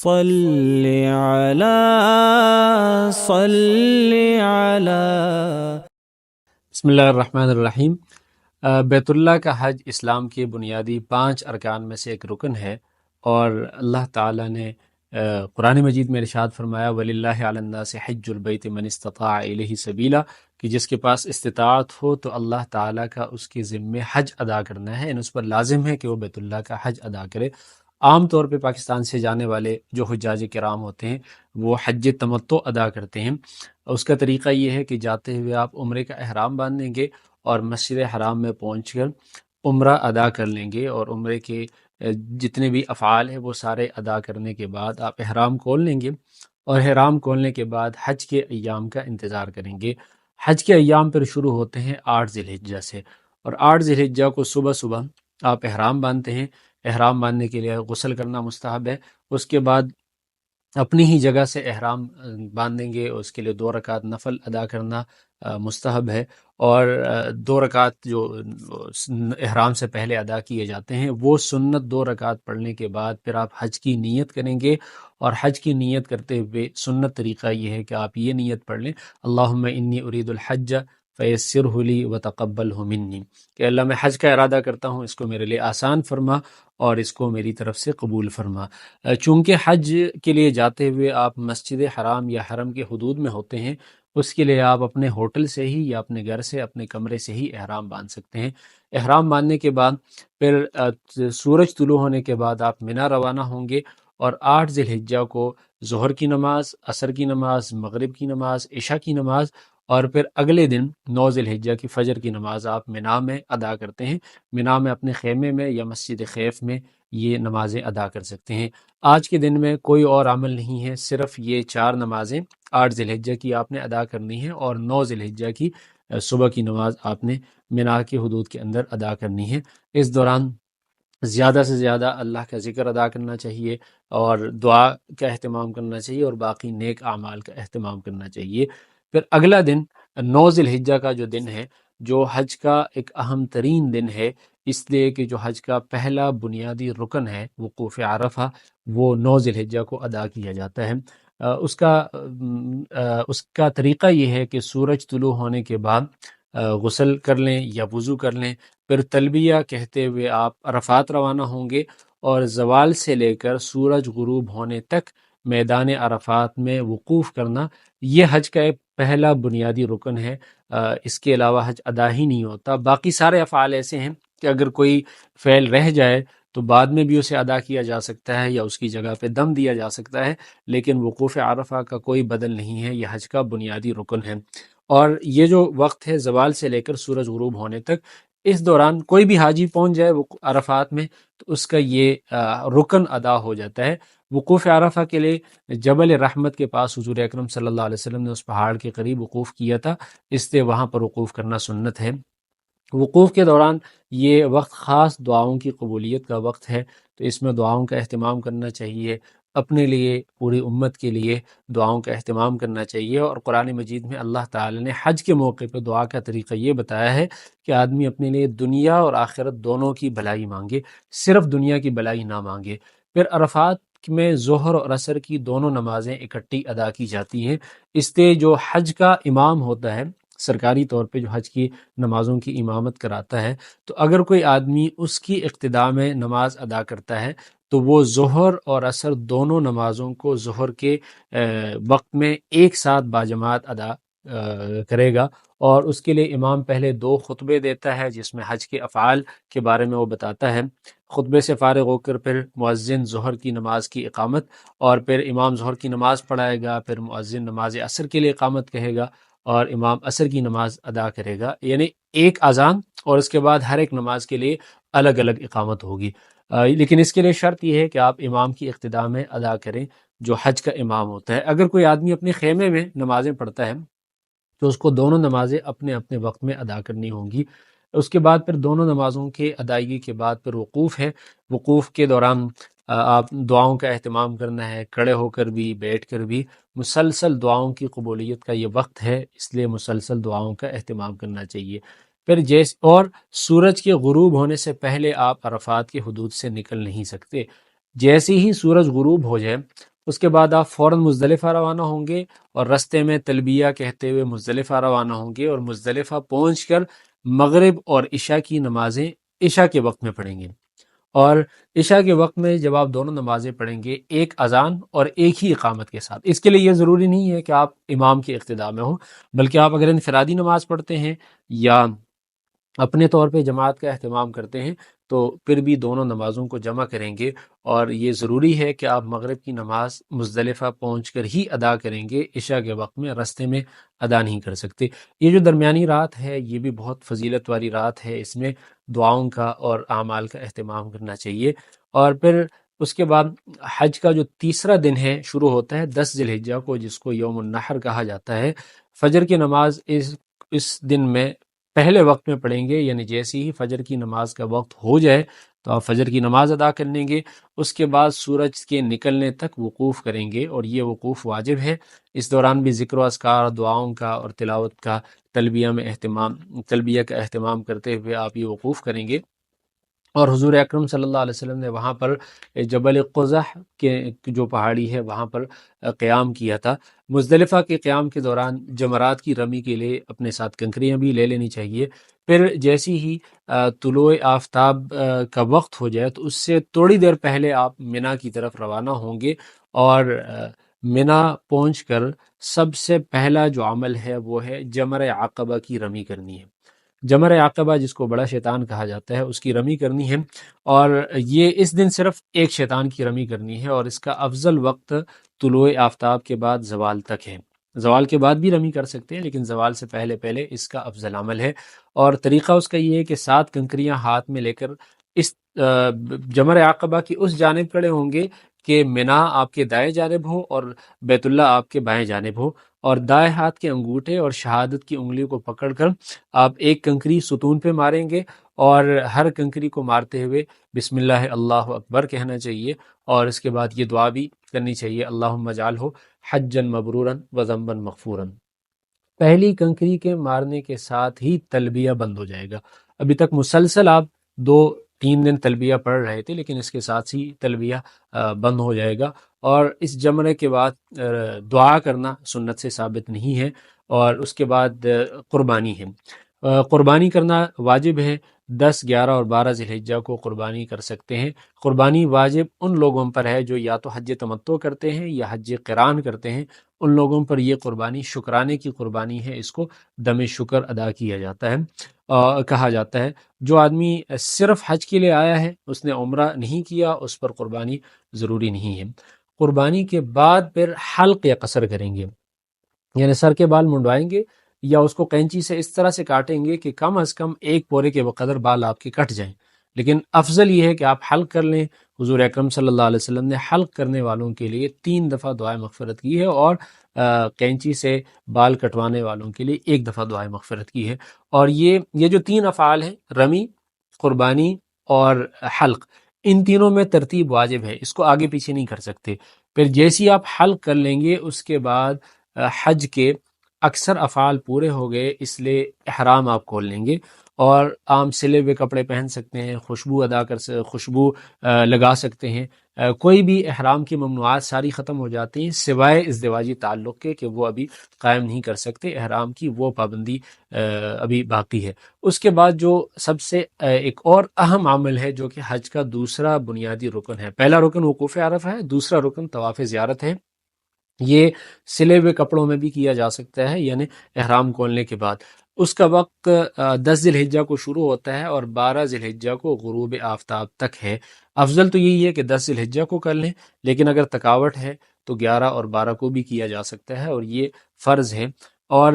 صل علی بسم اللہ الرحمن الرحیم۔ بیت اللہ کا حج اسلام کے بنیادی 5 ارکان میں سے ایک رکن ہے، اور اللہ تعالیٰ نے قرآن مجید میں ارشاد فرمایا وَلِلَّهِ عَلَى النَّاسِ حِجُّ الْبَيْتِ مَنِ اسْتَطَاعَ إِلَيْهِ سَبِيلًا، کہ جس کے پاس استطاعت ہو تو اللہ تعالیٰ کا اس کے ذمے حج ادا کرنا ہے، یعنی اس پر لازم ہے کہ وہ بیت اللہ کا حج ادا کرے۔ عام طور پہ پاکستان سے جانے والے جو حجاج کرام ہوتے ہیں وہ حج تمتع ادا کرتے ہیں۔ اس کا طریقہ یہ ہے کہ جاتے ہوئے آپ عمرے کا احرام باندھیں گے اور مسجد حرام میں پہنچ کر عمرہ ادا کر لیں گے، اور عمرے کے جتنے بھی افعال ہیں وہ سارے ادا کرنے کے بعد آپ احرام کھول لیں گے، اور احرام کھولنے کے بعد حج کے ایام کا انتظار کریں گے۔ حج کے ایام پھر شروع ہوتے ہیں 8 ذی الحجہ سے، اور 8 ذی الحجہ کو صبح صبح آپ احرام باندھتے ہیں۔ احرام باندھنے کے لیے غسل کرنا مستحب ہے، اس کے بعد اپنی ہی جگہ سے احرام باندھیں گے، اس کے لیے 2 رکعت نفل ادا کرنا مستحب ہے، اور 2 رکعت جو احرام سے پہلے ادا کیے جاتے ہیں وہ سنت 2 رکعت پڑھنے کے بعد پھر آپ حج کی نیت کریں گے، اور حج کی نیت کرتے ہوئے سنت طریقہ یہ ہے کہ آپ یہ نیت پڑھ لیں اللہم انی ارید الحج فیسرہ لی وتقبلہ منی، کہ اللہ میں حج کا ارادہ کرتا ہوں، اس کو میرے لیے آسان فرما اور اس کو میری طرف سے قبول فرما۔ چونکہ حج کے لیے جاتے ہوئے آپ مسجد حرام یا حرم کے حدود میں ہوتے ہیں، اس کے لیے آپ اپنے ہوٹل سے ہی یا اپنے گھر سے اپنے کمرے سے ہی احرام باندھ سکتے ہیں۔ احرام باندھنے کے بعد پھر سورج طلوع ہونے کے بعد آپ منی روانہ ہوں گے، اور 8 ذی الحجہ کو ظہر کی نماز، عصر کی نماز، مغرب کی نماز، عشاء کی نماز، اور پھر اگلے دن 9 ذی الحجہ کی فجر کی نماز آپ منی میں ادا کرتے ہیں۔ منی میں اپنے خیمے میں یا مسجد خیف میں یہ نمازیں ادا کر سکتے ہیں۔ آج کے دن میں کوئی اور عمل نہیں ہے، صرف یہ 4 نمازیں 8 ذی الحجہ کی آپ نے ادا کرنی ہے، اور 9 ذی الحجہ کی صبح کی نماز آپ نے منی کے حدود کے اندر ادا کرنی ہے۔ اس دوران زیادہ سے زیادہ اللہ کا ذکر ادا کرنا چاہیے، اور دعا کا اہتمام کرنا چاہیے، اور باقی نیک اعمال کا اہتمام کرنا چاہیے۔ پھر اگلا دن 9 ذی الحجہ کا جو دن ہے، جو حج کا ایک اہم ترین دن ہے، اس لیے کہ جو حج کا پہلا بنیادی رکن ہے وقوف عرفہ، وہ 9 ذی الحجہ کو ادا کیا جاتا ہے۔ اس کا طریقہ یہ ہے کہ سورج طلوع ہونے کے بعد غسل کر لیں یا وضو کر لیں، پھر تلبیہ کہتے ہوئے آپ عرفات روانہ ہوں گے، اور زوال سے لے کر سورج غروب ہونے تک میدان عرفات میں وقوف کرنا، یہ حج کا ایک پہلا بنیادی رکن ہے۔ اس کے علاوہ حج ادا ہی نہیں ہوتا۔ باقی سارے افعال ایسے ہیں کہ اگر کوئی فعل رہ جائے تو بعد میں بھی اسے ادا کیا جا سکتا ہے، یا اس کی جگہ پہ دم دیا جا سکتا ہے، لیکن وقوف عرفہ کا کوئی بدل نہیں ہے، یہ حج کا بنیادی رکن ہے۔ اور یہ جو وقت ہے زوال سے لے کر سورج غروب ہونے تک، اس دوران کوئی بھی حاجی پہنچ جائے عرفات میں تو اس کا یہ رکن ادا ہو جاتا ہے۔ وقوف عرفہ کے لیے جبل رحمت کے پاس حضور اکرم صلی اللہ علیہ وسلم نے اس پہاڑ کے قریب وقوف کیا تھا، اس لیے وہاں پر وقوف کرنا سنت ہے۔ وقوف کے دوران یہ وقت خاص دعاؤں کی قبولیت کا وقت ہے، تو اس میں دعاؤں کا اہتمام کرنا چاہیے، اپنے لیے، پوری امت کے لیے دعاؤں کا اہتمام کرنا چاہیے۔ اور قرآن مجید میں اللہ تعالی نے حج کے موقع پہ دعا کا طریقہ یہ بتایا ہے کہ آدمی اپنے لیے دنیا اور آخرت دونوں کی بھلائی مانگے، صرف دنیا کی بھلائی نہ مانگے۔ پھر عرفات میں ظہر اور عصر کی دونوں نمازیں اکٹھی ادا کی جاتی ہیں، اس لیے جو حج کا امام ہوتا ہے، سرکاری طور پہ جو حج کی نمازوں کی امامت کراتا ہے، تو اگر کوئی آدمی اس کی اقتداء میں نماز ادا کرتا ہے تو وہ ظہر اور عصر دونوں نمازوں کو ظہر کے وقت میں ایک ساتھ باجماعت ادا کرے گا، اور اس کے لیے امام پہلے 2 خطبے دیتا ہے جس میں حج کے افعال کے بارے میں وہ بتاتا ہے۔ خطبے سے فارغ ہو کر پھر مؤذن ظہر کی نماز کی اقامت، اور پھر امام ظہر کی نماز پڑھائے گا، پھر مؤذن نماز عصر کے لیے اقامت کہے گا، اور امام عصر کی نماز ادا کرے گا، یعنی ایک اذان، اور اس کے بعد ہر ایک نماز کے لیے الگ الگ اقامت ہوگی۔ لیکن اس کے لیے شرط یہ ہے کہ آپ امام کی اقتداء میں ادا کریں جو حج کا امام ہوتا ہے۔ اگر کوئی آدمی اپنے خیمے میں نمازیں پڑھتا ہے تو اس کو دونوں نمازیں اپنے اپنے وقت میں ادا کرنی ہوں گی۔ اس کے بعد پھر دونوں نمازوں کے ادائیگی کے بعد پھر وقوف ہے۔ وقوف کے دوران آپ دعاؤں کا اہتمام کرنا ہے، کھڑے ہو کر بھی، بیٹھ کر بھی۔ مسلسل دعاؤں کی قبولیت کا یہ وقت ہے، اس لیے مسلسل دعاؤں کا اہتمام کرنا چاہیے۔ پھر اور سورج کے غروب ہونے سے پہلے آپ عرفات کے حدود سے نکل نہیں سکتے۔ جیسے ہی سورج غروب ہو جائے اس کے بعد آپ فوراً مزدلفہ روانہ ہوں گے اور رستے میں تلبیہ کہتے ہوئے مزدلفہ روانہ ہوں گے، اور مزدلفہ پہنچ کر مغرب اور عشاء کی نمازیں عشاء کے وقت میں پڑھیں گے۔ اور عشاء کے وقت میں جب آپ دونوں نمازیں پڑھیں گے، ایک اذان اور ایک ہی اقامت کے ساتھ، اس کے لیے یہ ضروری نہیں ہے کہ آپ امام کے اقتداء میں ہوں، بلکہ آپ اگر انفرادی نماز پڑھتے ہیں یا اپنے طور پہ جماعت کا اہتمام کرتے ہیں تو پھر بھی دونوں نمازوں کو جمع کریں گے، اور یہ ضروری ہے کہ آپ مغرب کی نماز مزدلفہ پہنچ کر ہی ادا کریں گے، عشاء کے وقت میں رستے میں ادا نہیں کر سکتے۔ یہ جو درمیانی رات ہے یہ بھی بہت فضیلت والی رات ہے، اس میں دعاؤں کا اور اعمال کا اہتمام کرنا چاہیے۔ اور پھر اس کے بعد حج کا جو تیسرا دن ہے شروع ہوتا ہے 10 ذی الحجہ کو، جس کو یوم النحر کہا جاتا ہے۔ فجر کی نماز اس دن میں پہلے وقت میں پڑھیں گے، یعنی جیسے ہی فجر کی نماز کا وقت ہو جائے تو آپ فجر کی نماز ادا کر لیں گے، اس کے بعد سورج کے نکلنے تک وقوف کریں گے، اور یہ وقوف واجب ہے۔ اس دوران بھی ذکر و اذکار، دعاؤں کا اور تلاوت کا، تلبیہ کا اہتمام کرتے ہوئے آپ یہ وقوف کریں گے۔ اور حضور اکرم صلی اللہ علیہ وسلم نے وہاں پر جبل قزح کے جو پہاڑی ہے وہاں پر قیام کیا تھا۔ مزدلفہ کے قیام کے دوران جمرات کی رمی کے لیے اپنے ساتھ کنکریاں بھی لے لینی چاہیے۔ پھر جیسی ہی طلوع آفتاب کا وقت ہو جائے تو اس سے تھوڑی دیر پہلے آپ منا کی طرف روانہ ہوں گے، اور منا پہنچ کر سب سے پہلا جو عمل ہے وہ ہے جمر عقبہ کی رمی کرنی ہے۔ جمر عقبہ جس کو بڑا شیطان کہا جاتا ہے، اس کی رمی کرنی ہے، اور یہ اس دن صرف ایک شیطان کی رمی کرنی ہے، اور اس کا افضل وقت طلوع آفتاب کے بعد زوال تک ہے۔ زوال کے بعد بھی رمی کر سکتے ہیں، لیکن زوال سے پہلے پہلے اس کا افضل عمل ہے۔ اور طریقہ اس کا یہ ہے کہ 7 کنکریاں ہاتھ میں لے کر اس جمر عقبہ کی اس جانب کھڑے ہوں گے کہ منا آپ کے دائیں جانب ہو اور بیت اللہ آپ کے بائیں جانب ہو، اور دائیں ہاتھ کے انگوٹھے اور شہادت کی انگلیوں کو پکڑ کر آپ ایک کنکری ستون پہ ماریں گے، اور ہر کنکری کو مارتے ہوئے بسم اللہ اللہ اکبر کہنا چاہیے، اور اس کے بعد یہ دعا بھی کرنی چاہیے، اللہم اجعلہ حجا مبرورا وذنبا مغفورا۔ پہلی کنکری کے مارنے کے ساتھ ہی تلبیہ بند ہو جائے گا۔ ابھی تک مسلسل آپ 2-3 دن تلبیہ پڑھ رہے تھے، لیکن اس کے ساتھ ہی تلبیہ بند ہو جائے گا، اور اس جمرے کے بعد دعا کرنا سنت سے ثابت نہیں ہے۔ اور اس کے بعد قربانی ہے، قربانی کرنا واجب ہے۔ 10، 11 اور 12 ذی الحجہ کو قربانی کر سکتے ہیں۔ قربانی واجب ان لوگوں پر ہے جو یا تو حج تمتع کرتے ہیں یا حج قران کرتے ہیں، ان لوگوں پر یہ قربانی شکرانے کی قربانی ہے، اس کو دم شکر ادا کیا جاتا ہے، کہا جاتا ہے۔ جو آدمی صرف حج کے لیے آیا ہے، اس نے عمرہ نہیں کیا، اس پر قربانی ضروری نہیں ہے۔ قربانی کے بعد پھر حلق یا قصر کریں گے، یعنی سر کے بال منڈوائیں گے یا اس کو قینچی سے اس طرح سے کاٹیں گے کہ کم از کم ایک پورے کے بقدر بال آپ کے کٹ جائیں، لیکن افضل یہ ہے کہ آپ حلق کر لیں۔ حضور اکرم صلی اللہ علیہ وسلم نے حلق کرنے والوں کے لیے 3 دفعہ دعائے مغفرت کی ہے، اور قینچی سے بال کٹوانے والوں کے لیے 1 دفعہ دعائے مغفرت کی ہے۔ اور یہ جو 3 افعال ہیں، رمی، قربانی اور حلق، ان تینوں میں ترتیب واجب ہے، اس کو آگے پیچھے نہیں کر سکتے۔ پھر جیسی آپ حلق کر لیں گے اس کے بعد حج کے اکثر افعال پورے ہو گئے، اس لیے احرام آپ کھول لیں گے، اور عام سلے ہوئے کپڑے پہن سکتے ہیں، خوشبو لگا سکتے ہیں، کوئی بھی احرام کی ممنوعات ساری ختم ہو جاتی ہیں سوائے ازدواجی تعلق کے، کہ وہ ابھی قائم نہیں کر سکتے، احرام کی وہ پابندی ابھی باقی ہے۔ اس کے بعد جو سب سے ایک اور اہم عمل ہے جو کہ حج کا دوسرا بنیادی رکن ہے، پہلا رکن وقوف عرفہ ہے، دوسرا رکن طواف زیارت ہے۔ یہ سلے ہوئے کپڑوں میں بھی کیا جا سکتا ہے، یعنی احرام کھولنے کے بعد۔ اس کا وقت 10 ذی الحجہ کو شروع ہوتا ہے اور 12 ذی الحجہ کو غروب آفتاب تک ہے۔ افضل تو یہی ہے کہ 10 ذی الحجہ کو کر لیں، لیکن اگر تھکاوٹ ہے تو 11 اور 12 کو بھی کیا جا سکتا ہے، اور یہ فرض ہے۔ اور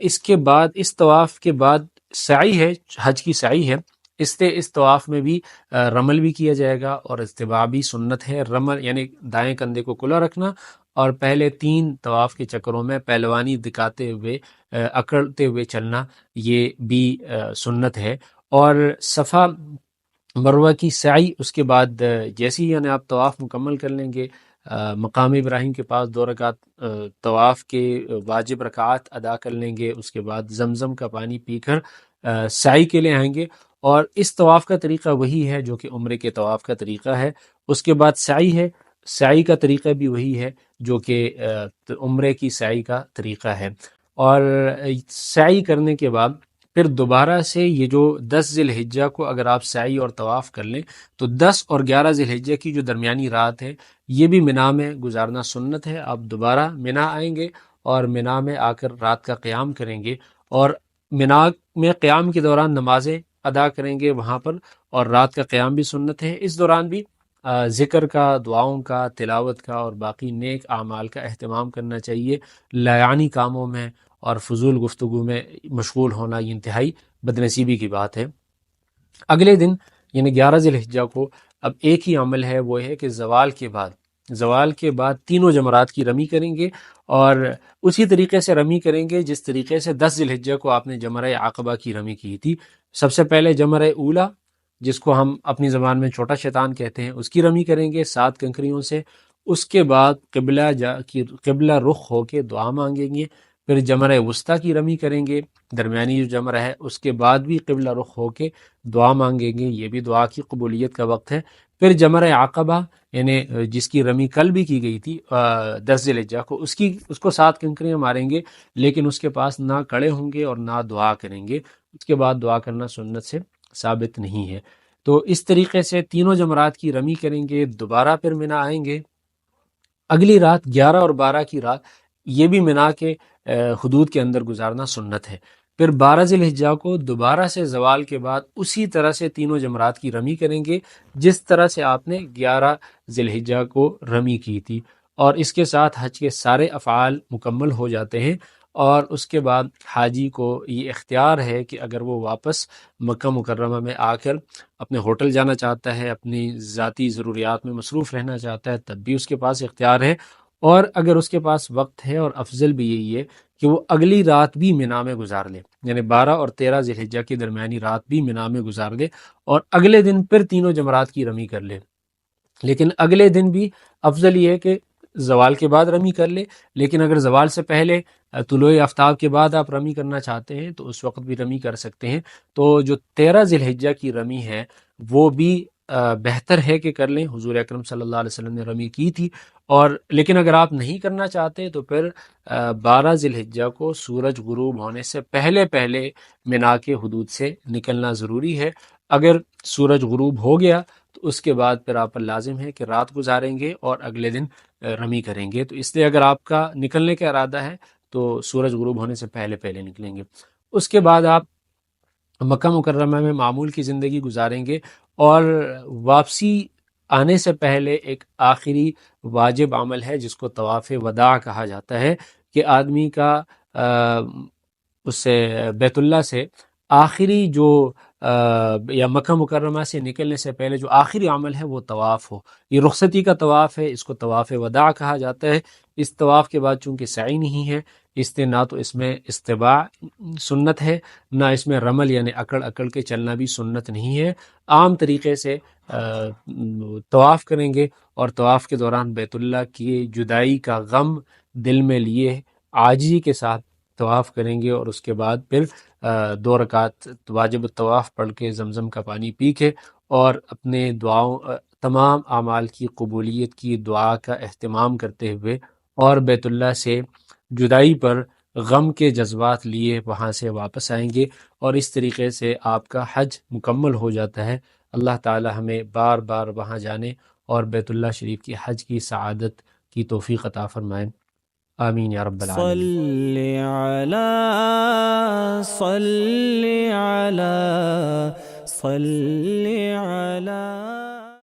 اس کے بعد، اس طواف کے بعد سعی ہے، حج کی سعی ہے، اس طواف میں بھی رمل بھی کیا جائے گا، اور استبابی سنت ہے رمل، یعنی دائیں کندھے کو کھلا رکھنا، اور پہلے 3 طواف کے چکروں میں پہلوانی دکھاتے ہوئے اکڑتے ہوئے چلنا، یہ بھی سنت ہے۔ اور صفا مروہ کی سعی، اس کے بعد جیسے ہی یعنی آپ طواف مکمل کر لیں گے، مقام ابراہیم کے پاس 2 رکعت طواف کے واجب رکعات ادا کر لیں گے، اس کے بعد زمزم کا پانی پی کر سعی کے لیے آئیں گے، اور اس طواف کا طریقہ وہی ہے جو کہ عمرے کے طواف کا طریقہ ہے۔ اس کے بعد سعی ہے، سعی کا طریقہ بھی وہی ہے جو کہ عمرے کی سعی کا طریقہ ہے۔ اور سعی کرنے کے بعد پھر دوبارہ سے یہ جو 10 ذی الحجہ کو اگر آپ سعی اور طواف کر لیں تو 10 اور 11 ذی الحجہ کی جو درمیانی رات ہے یہ بھی منا میں گزارنا سنت ہے۔ آپ دوبارہ منا آئیں گے اور منا میں آ کر رات کا قیام کریں گے، اور منا میں قیام کے دوران نمازیں ادا کریں گے وہاں پر، اور رات کا قیام بھی سنت ہے۔ اس دوران بھی ذکر کا، دعاؤں کا، تلاوت کا اور باقی نیک اعمال کا اہتمام کرنا چاہیے۔ لایعنی کاموں میں اور فضول گفتگو میں مشغول ہونا یہ انتہائی بدنصیبی کی بات ہے۔ اگلے دن یعنی 11 ذی الحجہ کو اب ایک ہی عمل ہے، وہ ہے کہ زوال کے بعد تینوں جمرات کی رمی کریں گے، اور اسی طریقے سے رمی کریں گے جس طریقے سے 10 ذی الحجہ کو آپ نے جمرہ عقبہ کی رمی کی تھی۔ سب سے پہلے جمرہ اولا، جس کو ہم اپنی زبان میں چھوٹا شیطان کہتے ہیں، اس کی رمی کریں گے 7 کنکریوں سے۔ اس کے بعد قبلہ رخ ہو کے دعا مانگیں گے، پھر جمرہ وسطیٰ کی رمی کریں گے، درمیانی جو جمرہ ہے اس کے بعد بھی قبلہ رخ ہو کے دعا مانگیں گے، یہ بھی دعا کی قبولیت کا وقت ہے۔ پھر جمرہ عقبہ یعنی جس کی رمی کل بھی کی گئی تھی 10 ذی الحجہ کو، اس کو 7 کنکریاں ماریں گے، لیکن اس کے پاس نہ کڑے ہوں گے اور نہ دعا کریں گے۔ اس کے بعد دعا کرنا سنت سے ثابت نہیں ہے۔ تو اس طریقے سے تینوں جمرات کی رمی کریں گے، دوبارہ پھر منا آئیں گے۔ اگلی رات 11 اور 12 کی رات یہ بھی منا کے حدود کے اندر گزارنا سنت ہے۔ پھر 12 ذی الحجہ کو دوبارہ سے زوال کے بعد اسی طرح سے تینوں جمرات کی رمی کریں گے جس طرح سے آپ نے 11 ذی الحجہ کو رمی کی تھی، اور اس کے ساتھ حج کے سارے افعال مکمل ہو جاتے ہیں۔ اور اس کے بعد حاجی کو یہ اختیار ہے کہ اگر وہ واپس مکہ مکرمہ میں آ کر اپنے ہوٹل جانا چاہتا ہے، اپنی ذاتی ضروریات میں مصروف رہنا چاہتا ہے، تب بھی اس کے پاس اختیار ہے۔ اور اگر اس کے پاس وقت ہے، اور افضل بھی یہی ہے کہ وہ اگلی رات بھی منا میں گزار لے، یعنی 12 اور 13 ذی الحجہ کی درمیانی رات بھی منا میں گزار لے، اور اگلے دن پھر تینوں جمرات کی رمی کر لے۔ لیکن اگلے دن بھی افضل یہ ہے کہ زوال کے بعد رمی کر لے، لیکن اگر زوال سے پہلے طلوع آفتاب کے بعد آپ رمی کرنا چاہتے ہیں تو اس وقت بھی رمی کر سکتے ہیں۔ تو جو 13 ذی الحجہ کی رمی ہے وہ بھی بہتر ہے کہ کر لیں، حضور اکرم صلی اللہ علیہ وسلم نے رمی کی تھی۔ اور لیکن اگر آپ نہیں کرنا چاہتے تو پھر 12 ذی الحجہ کو سورج غروب ہونے سے پہلے پہلے منا کے حدود سے نکلنا ضروری ہے۔ اگر سورج غروب ہو گیا تو اس کے بعد پھر آپ پر لازم ہے کہ رات گزاریں گے اور اگلے دن رمی کریں گے۔ تو اس لیے اگر آپ کا نکلنے کا ارادہ ہے تو سورج غروب ہونے سے پہلے پہلے نکلیں گے۔ اس کے بعد آپ مکہ مکرمہ میں معمول کی زندگی گزاریں گے، اور واپسی آنے سے پہلے ایک آخری واجب عمل ہے جس کو طواف وداع کہا جاتا ہے، کہ آدمی کا اس سے بیت اللہ سے آخری جو یا مکہ مکرمہ سے نکلنے سے پہلے جو آخری عمل ہے وہ طواف ہو۔ یہ رخصتی کا طواف ہے، اس کو طواف وداع کہا جاتا ہے۔ اس طواف کے بعد چونکہ سعی نہیں ہے، اس لیے نہ تو اس میں استباع سنت ہے، نہ اس میں رمل یعنی اکڑ اکڑ کے چلنا بھی سنت نہیں ہے۔ عام طریقے سے طواف کریں گے، اور طواف کے دوران بیت اللہ کی جدائی کا غم دل میں لیے عاجزی کے ساتھ طواف کریں گے، اور اس کے بعد پھر 2 رکعت واجب الطواف پڑھ کے زمزم کا پانی پی کے اور اپنے دعاؤں تمام اعمال کی قبولیت کی دعا کا اہتمام کرتے ہوئے اور بیت اللہ سے جدائی پر غم کے جذبات لیے وہاں سے واپس آئیں گے، اور اس طریقے سے آپ کا حج مکمل ہو جاتا ہے۔ اللہ تعالی ہمیں بار بار وہاں جانے اور بیت اللہ شریف کی حج کی سعادت کی توفیق عطا فرمائیں، آمین یا رب العالمین۔ صل علی